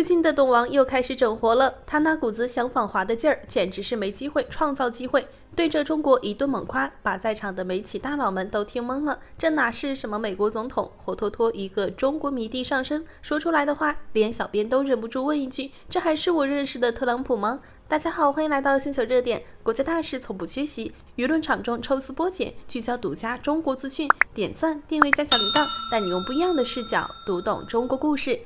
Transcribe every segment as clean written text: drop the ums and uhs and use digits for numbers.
最近的董王又开始整活了，他那股子想访华的劲儿，简直是没机会创造机会，对着中国一顿猛夸，把在场的媒体大佬们都听懵了。这哪是什么美国总统，活脱脱一个中国迷弟上身，说出来的话，连小编都忍不住问一句：这还是我认识的特朗普吗？大家好，欢迎来到星球热点，国家大事从不缺席，舆论场中抽丝剥茧，聚焦独家中国资讯，点赞、订阅加小铃铛，带你用不一样的视角读懂中国故事。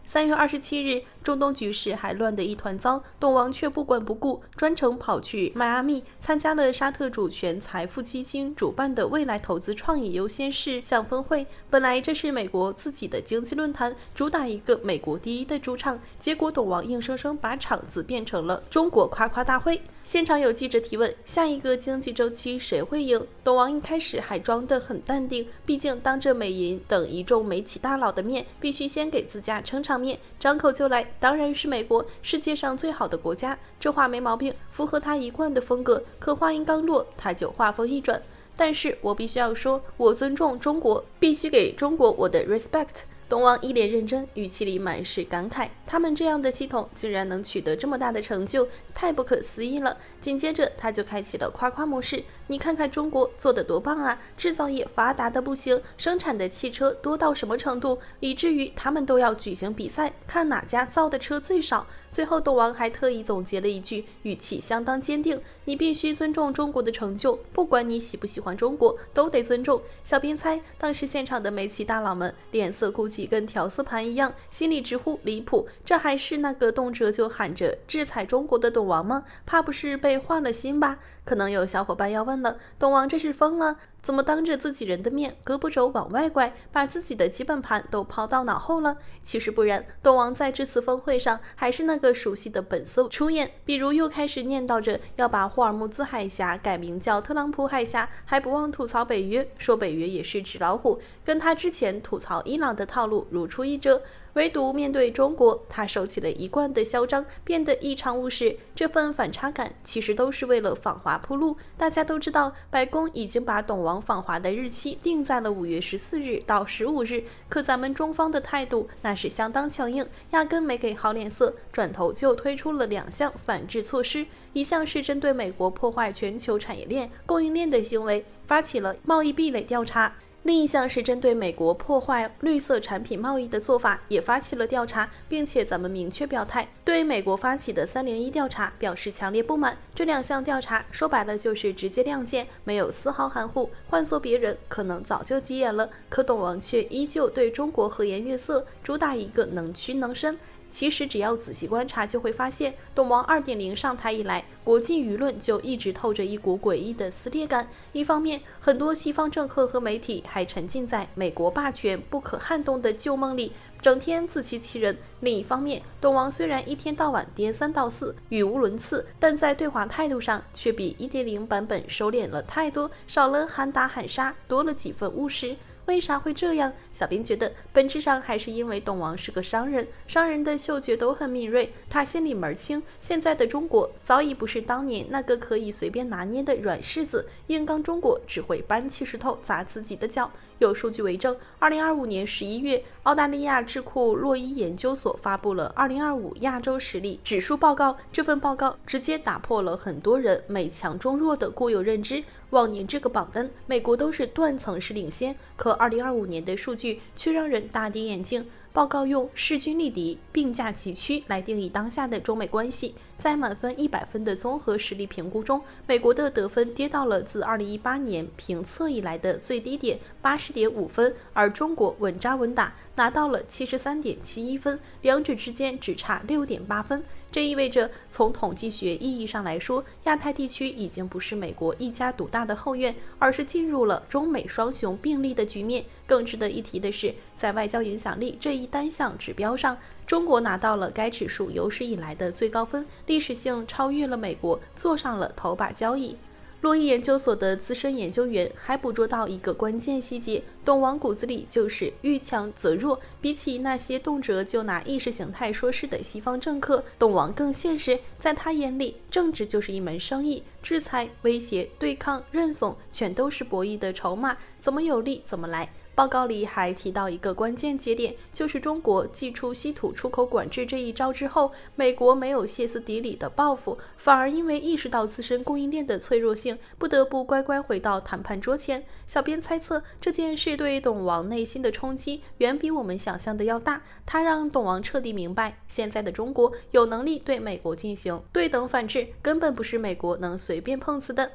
3月27日，中东局势还乱得一团糟，董王却不管不顾，专程跑去迈阿密参加了沙特主权财富基金主办的未来投资创意优先事项峰会。本来这是美国自己的经济论坛，主打一个美国第一的主场，结果董王硬生生把场子变成了中国夸夸大会。现场有记者提问，下一个经济周期谁会赢？董王一开始还装得很淡定，毕竟当着美银等一众媒体大佬的面，必须先给自家撑场面，张口就来，当然是美国，世界上最好的国家，这话没毛病，符合他一贯的风格。可话音刚落，他就话锋一转，但是我必须要说，我尊重中国，必须给中国我的 respect。董王一脸认真，语气里满是感慨，他们这样的系统竟然能取得这么大的成就，太不可思议了。紧接着他就开启了夸夸模式，你看看中国做得多棒啊，制造业发达的不行，生产的汽车多到什么程度，以至于他们都要举行比赛，看哪家造的车最少。最后董王还特意总结了一句，语气相当坚定，你必须尊重中国的成就，不管你喜不喜欢中国，都得尊重。小编猜当时现场的媒体大佬们脸色估计跟调色盘一样，心里直呼离谱，这还是那个动辄就喊着制裁中国的董王吗？怕不是被换了心吧？可能有小伙伴要问了，董王这是疯了？怎么当着自己人的面胳膊肘往外拐，把自己的基本盘都抛到脑后了？其实不然，董王在这次峰会上还是那个熟悉的本色出演，比如又开始念叨着要把霍尔木兹海峡改名叫特朗普海峡，还不忘吐槽北约，说北约也是纸老虎，跟他之前吐槽伊朗的套路如出一辙。唯独面对中国，他收起了一贯的嚣张，变得异常务实。这份反差感其实都是为了访华铺路。大家都知道，白宫已经把董王访华的日期定在了5月14日到15日，可咱们中方的态度那是相当强硬，压根没给好脸色，转头就推出了2项反制措施。一项是针对美国破坏全球产业链、供应链的行为，发起了贸易壁垒调查。另一项是针对美国破坏绿色产品贸易的做法，也发起了调查，并且咱们明确表态，对美国发起的301调查表示强烈不满。这2项调查说白了就是直接亮剑，没有丝毫含糊。换做别人，可能早就急眼了，可董王却依旧对中国和颜悦色，主打一个能屈能伸。其实只要仔细观察就会发现，董王2.0上台以来，国际舆论就一直透着一股诡异的撕裂感。一方面，很多西方政客和媒体还沉浸在美国霸权不可撼动的旧梦里，整天自欺欺人；另一方面，董王虽然一天到晚颠3倒4，语无伦次，但在对华态度上却比1.0版本收敛了太多，少了喊打喊杀，多了几分务实。为啥会这样？小编觉得本质上还是因为董王是个商人，商人的嗅觉都很敏锐，他心里门清，现在的中国早已不是当年那个可以随便拿捏的软柿子，硬刚中国只会搬起石头砸自己的脚。有数据为证，2025年11月，澳大利亚智库洛伊研究所发布了2025亚洲实力指数报告，这份报告直接打破了很多人美强中弱的固有认知。往年这个榜单，美国都是断层式领先，可2025年的数据却让人大跌眼镜。报告用势均力敌、并驾齐驱来定义当下的中美关系。在满分100分的综合实力评估中，美国的得分跌到了自2018年评测以来的最低点80.5分，而中国稳扎稳打拿到了73.71分，两者之间只差6.8分。这意味着，从统计学意义上来说，亚太地区已经不是美国一家独大的后院，而是进入了中美双雄并立的局面。更值得一提的是，在外交影响力这一单项指标上，中国拿到了该指数有史以来的最高分，历史性超越了美国，坐上了头把交椅。洛伊研究所的资深研究员还捕捉到一个关键细节，董王骨子里就是遇强则弱，比起那些动辄就拿意识形态说事的西方政客，董王更现实。在他眼里，政治就是一门生意，制裁、威胁、对抗、认怂，全都是博弈的筹码，怎么有利怎么来。报告里还提到一个关键节点，就是中国祭出稀土出口管制这一招之后，美国没有歇斯底里的报复，反而因为意识到自身供应链的脆弱性，不得不乖乖回到谈判桌前。小编猜测，这件事对董王内心的冲击远比我们想象的要大，他让董王彻底明白，现在的中国有能力对美国进行对等反制，根本不是美国能随便碰瓷的。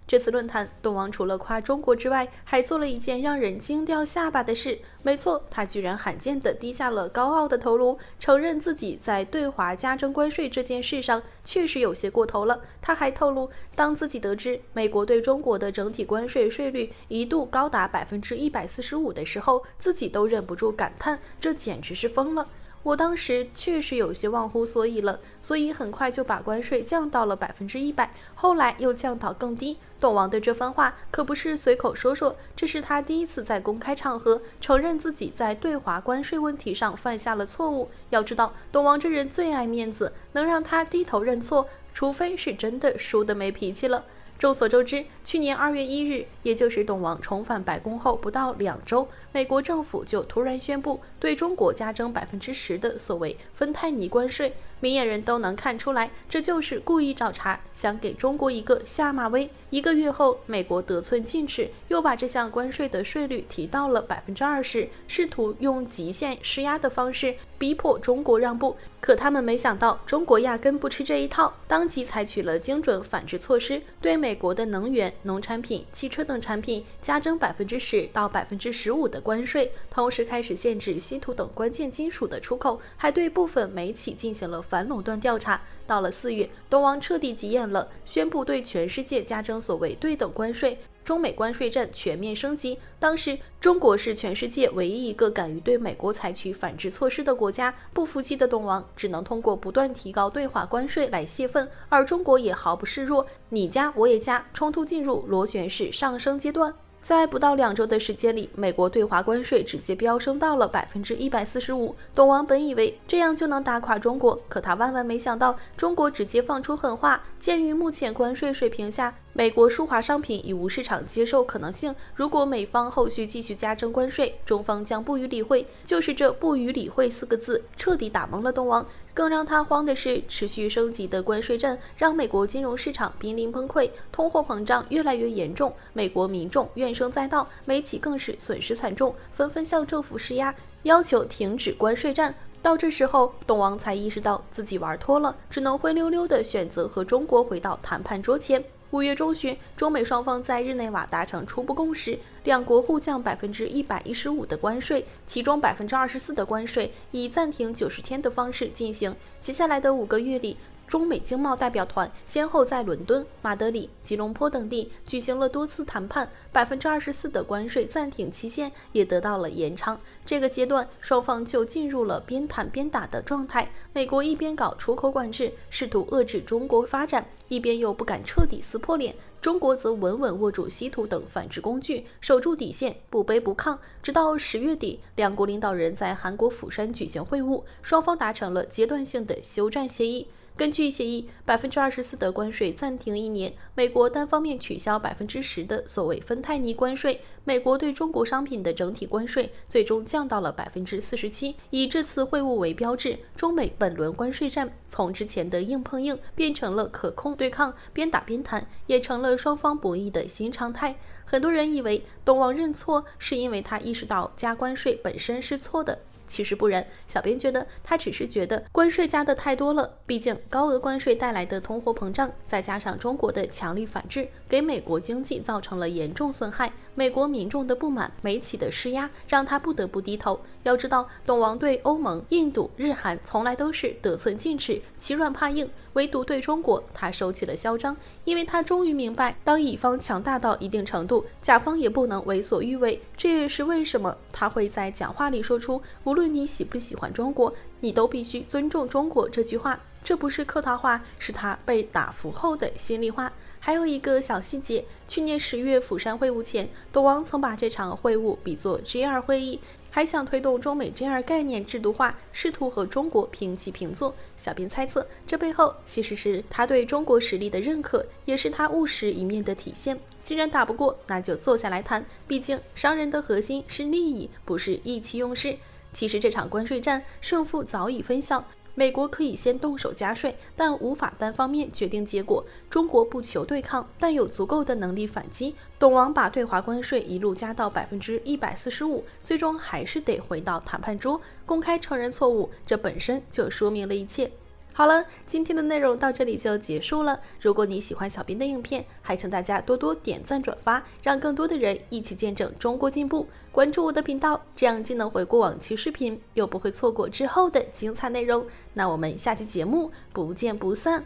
这次论坛，董王除了夸中国之外，还做了一件让人惊掉下巴的事。没错，他居然罕见地低下了高傲的头颅，承认自己在对华加征关税这件事上确实有些过头了。他还透露，当自己得知美国对中国的整体关税税率一度高达145%的时候，自己都忍不住感叹，这简直是疯了。我当时确实有些忘乎所以了，所以很快就把关税降到了100%，后来又降到更低。董王的这番话可不是随口说说，这是他第一次在公开场合承认自己在对华关税问题上犯下了错误。要知道，董王这人最爱面子，能让他低头认错，除非是真的输得没脾气了。众所周知，去年2月1日，也就是董王重返白宫后不到2周，美国政府就突然宣布对中国加征10%的所谓芬太尼关税。明眼人都能看出来，这就是故意找茬，想给中国一个下马威。1个月后，美国得寸进尺，又把这项关税的税率提到了20%，试图用极限施压的方式逼迫中国让步。可他们没想到，中国压根不吃这一套，当即采取了精准反制措施，对美国的能源、农产品、汽车等产品加征10%到15%的关税，同时开始限制稀土等关键金属的出口，还对部分煤企进行了反垄断调查。到了4月，董王彻底急眼了，宣布对全世界加征所谓对等关税，中美关税战全面升级。当时，中国是全世界唯一一个敢于对美国采取反制措施的国家。不服气的董王只能通过不断提高对华关税来泄愤，而中国也毫不示弱，你加我也加，冲突进入螺旋式上升阶段。在不到2周的时间里，美国对华关税直接飙升到了145%。董王本以为这样就能打垮中国，可他万万没想到，中国直接放出狠话：鉴于目前关税水平下，美国输华商品已无市场接受可能性，如果美方后续继续加征关税，中方将不予理会。就是这不予理会4个字，彻底打懵了董王。更让他慌的是，持续升级的关税战让美国金融市场濒临崩溃，通货膨胀越来越严重，美国民众怨声载道，美企更是损失惨重，纷纷向政府施压，要求停止关税战。到这时候，董王才意识到自己玩脱了，只能灰溜溜地选择和中国回到谈判桌前。5月中旬，中美双方在日内瓦达成初步共识，两国互降115%的关税，其中24%的关税以暂停90天的方式进行。接下来的5个月里，中美经贸代表团先后在伦敦、马德里、吉隆坡等地举行了多次谈判，24%的关税暂停期限也得到了延长。这个阶段，双方就进入了边谈边打的状态。美国一边搞出口管制，试图遏制中国发展，一边又不敢彻底撕破脸。中国则稳稳握住稀土等反制工具，守住底线，不卑不亢。直到10月底，两国领导人在韩国釜山举行会晤，双方达成了阶段性的休战协议。根据协议，24%的关税暂停1年，美国单方面取消10%的所谓芬太尼关税，美国对中国商品的整体关税最终降到了47%。以这次会晤为标志，中美本轮关税战从之前的硬碰硬变成了可控对抗，边打边谈，也成了双方博弈的新常态。很多人以为董王认错是因为他意识到加关税本身是错的。其实不然，小编觉得他只是觉得关税加的太多了，毕竟高额关税带来的通货膨胀，再加上中国的强力反制，给美国经济造成了严重损害。美国民众的不满，美企的施压，让他不得不低头。要知道，董王对欧盟、印度、日韩从来都是得寸进尺，欺软怕硬，唯独对中国，他收起了嚣张，因为他终于明白，当乙方强大到一定程度，甲方也不能为所欲为。这也是为什么他会在讲话里说出无论你喜不喜欢中国，你都必须尊重中国这句话。这不是客套话，是他被打服后的心里话。还有一个小细节，去年10月釜山会晤前，董王曾把这场会晤比作 G2 会议，还想推动中美 J2 概念制度化，试图和中国平起平坐。小编猜测，这背后其实是他对中国实力的认可，也是他务实一面的体现。既然打不过，那就坐下来谈，毕竟商人的核心是利益，不是意气用事。其实这场关税战胜负早已分晓，美国可以先动手加税，但无法单方面决定结果。中国不求对抗，但有足够的能力反击。董王把对华关税一路加到145%，最终还是得回到谈判桌，公开承认错误，这本身就说明了一切。好了，今天的内容到这里就结束了。如果你喜欢小编的影片，还请大家多多点赞转发，让更多的人一起见证中国进步。关注我的频道，这样既能回顾往期视频，又不会错过之后的精彩内容。那我们下期节目不见不散。